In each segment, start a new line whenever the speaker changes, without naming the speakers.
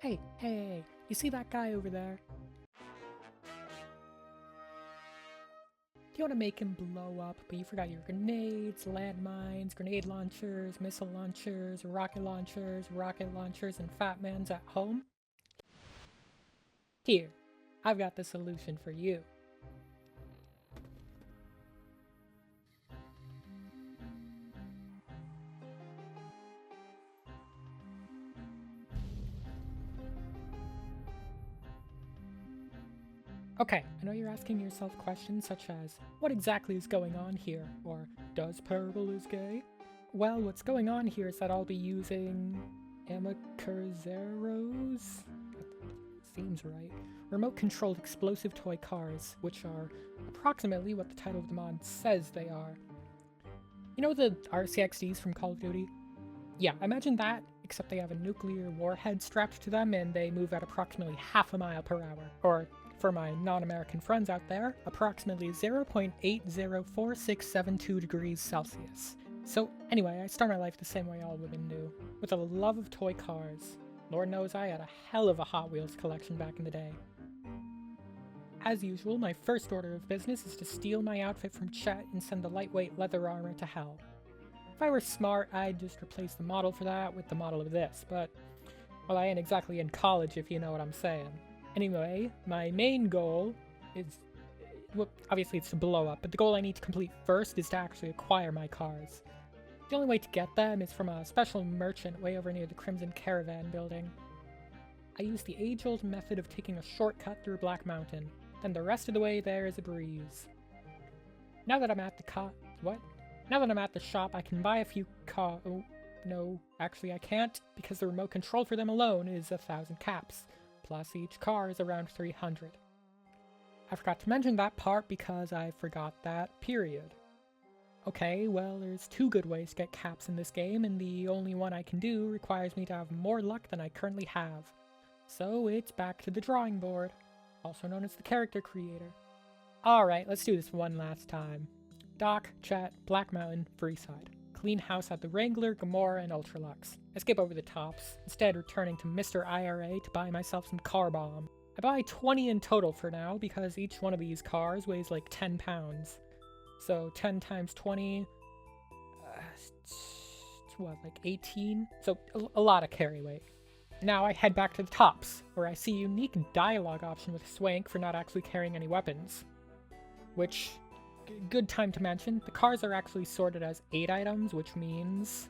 Hey, you see that guy over there? Do you want to make him blow up, but you forgot your grenades, landmines, grenade launchers, missile launchers, rocket launchers, and Fat Man's at home? Here, I've got the solution for you. Okay, I know you're asking yourself questions such as, what exactly is going on here? Or, does purple is gay? Well, what's going on here is that I'll be using AmaccurzerO's? Seems right. Remote-controlled explosive toy cars, which are approximately what the title of the mod says they are. You know the RCXDs from Call of Duty? Yeah, imagine that, except they have a nuclear warhead strapped to them and they move at approximately half a mile per hour. Or, for my non-American friends out there, approximately 0.804672 degrees Celsius. So anyway, I start my life the same way all women do, with a love of toy cars. Lord knows I had a hell of a Hot Wheels collection back in the day. As usual, my first order of business is to steal my outfit from Chet and send the lightweight leather armor to hell. If I were smart, I'd just replace the model for that with the model of this, but, well, I ain't exactly in college if you know what I'm saying. Anyway, my main goal is, well, obviously it's to blow up, but the goal I need to complete first is to actually acquire my cars. The only way to get them is from a special merchant way over near the Crimson Caravan building. I use the age-old method of taking a shortcut through Black Mountain, then the rest of the way there is a breeze. Now that I'm at the Now that I'm at the shop, I can buy a few oh, no, actually I can't, because the remote control for them alone is 1,000 caps, plus each car is around 300. I forgot to mention that part because I forgot that period. Okay, well, there's two good ways to get caps in this game, and the only one I can do requires me to have more luck than I currently have. So it's back to the drawing board, also known as the character creator. Alright, let's do this one last time. Dock, Chat, Black Mountain, Freeside. Clean house at the Wrangler, Gamora, and Ultralux. I skip over the tops, instead returning to Mr. IRA to buy myself some car bomb. I buy 20 in total for now because each one of these cars weighs like 10 pounds. So 10 times 20, it's what, like 18? So a lot of carry weight. Now I head back to the tops, where I see a unique dialogue option with Swank for not actually carrying any weapons. Which, good time to mention, the cars are actually sorted as 8 items, which means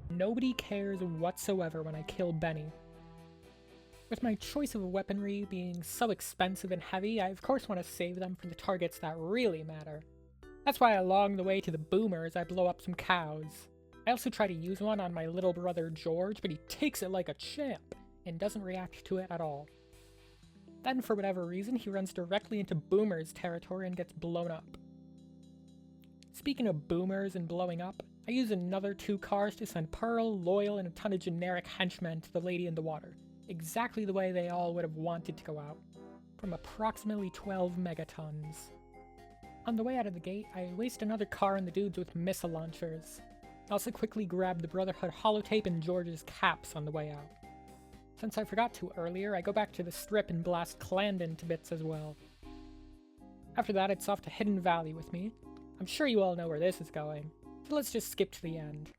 nobody cares whatsoever when I kill Benny. With my choice of weaponry being so expensive and heavy, I of course want to save them for the targets that really matter. That's why along the way to the boomers I blow up some cows. I also try to use one on my little brother George, but he takes it like a champ and doesn't react to it at all. Then for whatever reason he runs directly into boomers territory and gets blown up. Speaking of boomers and blowing up, I use another 2 cars to send Pearl, Loyal, and a ton of generic henchmen to the Lady in the Water. Exactly the way they all would have wanted to go out, from approximately 12 megatons. On the way out of the gate, I waste another car on the dudes with missile launchers. I also quickly grab the Brotherhood holotape and George's caps on the way out. Since I forgot to earlier, I go back to the strip and blast Clandon to bits as well. After that, it's off to Hidden Valley with me. I'm sure you all know where this is going, so let's just skip to the end.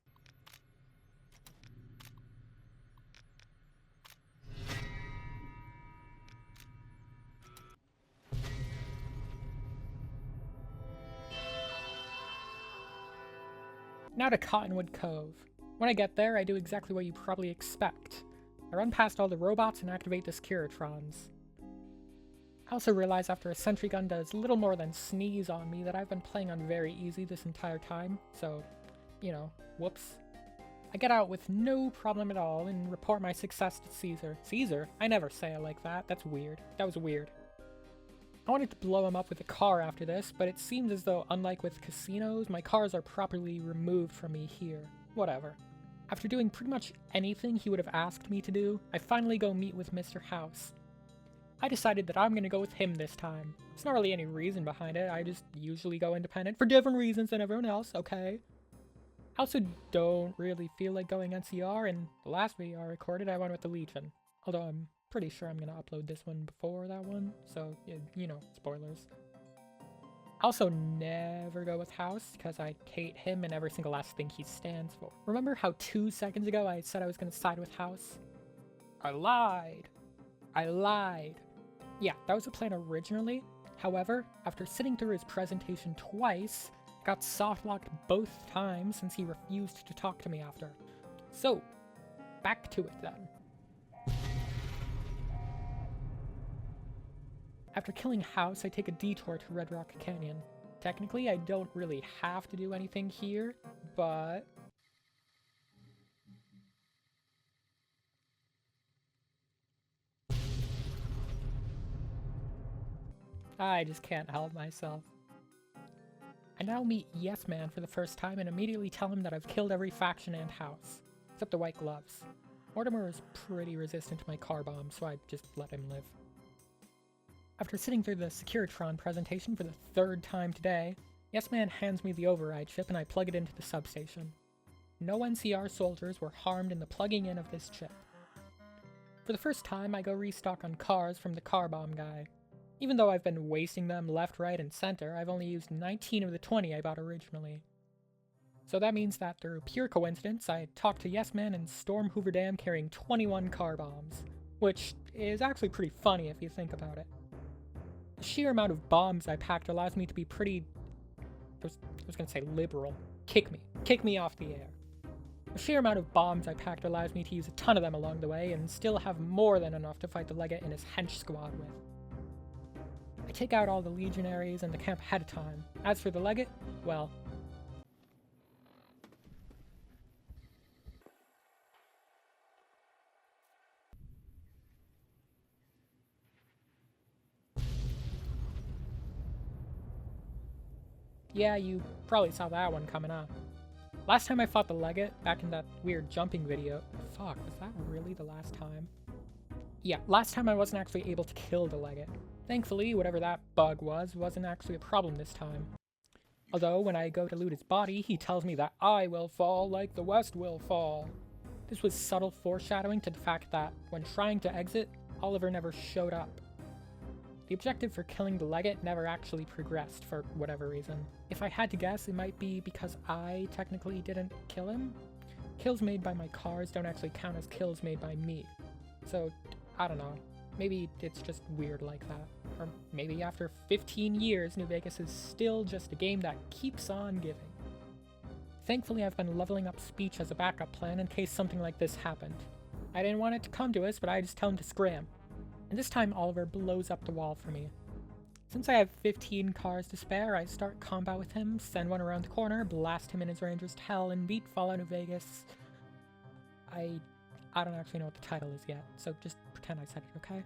Now to Cottonwood Cove. When I get there, I do exactly what you probably expect. I run past all the robots and activate the Securitrons. I also realize after a sentry gun does little more than sneeze on me that I've been playing on very easy this entire time, so, you know, whoops. I get out with no problem at all and report my success to Caesar. Caesar? I never say it like that, that's weird. That was weird. I wanted to blow him up with a car after this, but it seems as though, unlike with casinos, my cars are properly removed from me here. Whatever. After doing pretty much anything he would have asked me to do, I finally go meet with Mr. House. I decided that I'm gonna go with him this time. There's not really any reason behind it, I just usually go independent for different reasons than everyone else, okay? I also don't really feel like going NCR, and the last video I recorded I went with the Legion. Although I'm pretty sure I'm gonna upload this one before that one, so, you know, spoilers. I also never go with House, because I hate him and every single last thing he stands for. Remember how 2 seconds ago I said I was gonna side with House? I lied. Yeah, that was the plan originally. However, after sitting through his presentation twice, I got softlocked both times since he refused to talk to me after. So, back to it then. After killing House, I take a detour to Red Rock Canyon. Technically, I don't really have to do anything here, but... I just can't help myself. I now meet Yes Man for the first time and immediately tell him that I've killed every faction and house, except the White Gloves. Mortimer is pretty resistant to my car bomb, so I just let him live. After sitting through the Securitron presentation for the 3rd time today, Yes Man hands me the override chip and I plug it into the substation. No NCR soldiers were harmed in the plugging in of this chip. For the first time, I go restock on cars from the car bomb guy. Even though I've been wasting them left, right, and center, I've only used 19 of the 20 I bought originally. So that means that through pure coincidence, I talked to Yes Man and storm Hoover Dam carrying 21 car bombs, which is actually pretty funny if you think about it. The sheer amount of bombs I packed allows me to be pretty... I was gonna say liberal. Kick me off the air. The sheer amount of bombs I packed allows me to use a ton of them along the way and still have more than enough to fight the Legate and his hench squad with. I take out all the legionaries and the camp ahead of time. As for the Legate, well... yeah, you probably saw that one coming up. Last time I fought the Legate, back in that weird jumping video... Fuck, was that really the last time? Yeah, last time I wasn't actually able to kill the Legate. Thankfully, whatever that bug was, wasn't actually a problem this time. Although, when I go to loot his body, he tells me that I will fall like the West will fall. This was subtle foreshadowing to the fact that, when trying to exit, Oliver never showed up. The objective for killing the Legate never actually progressed, for whatever reason. If I had to guess, it might be because I technically didn't kill him? Kills made by my cars don't actually count as kills made by me. So, I don't know. Maybe it's just weird like that. Or maybe after 15 years, New Vegas is still just a game that keeps on giving. Thankfully, I've been leveling up speech as a backup plan in case something like this happened. I didn't want it to come to us, but I just tell him to scram. And this time Oliver blows up the wall for me. Since I have 15 cars to spare, I start combat with him, send one around the corner, blast him in his Rangers to hell, and beat Fallout New Vegas. I don't actually know what the title is yet, so just pretend I said it, okay?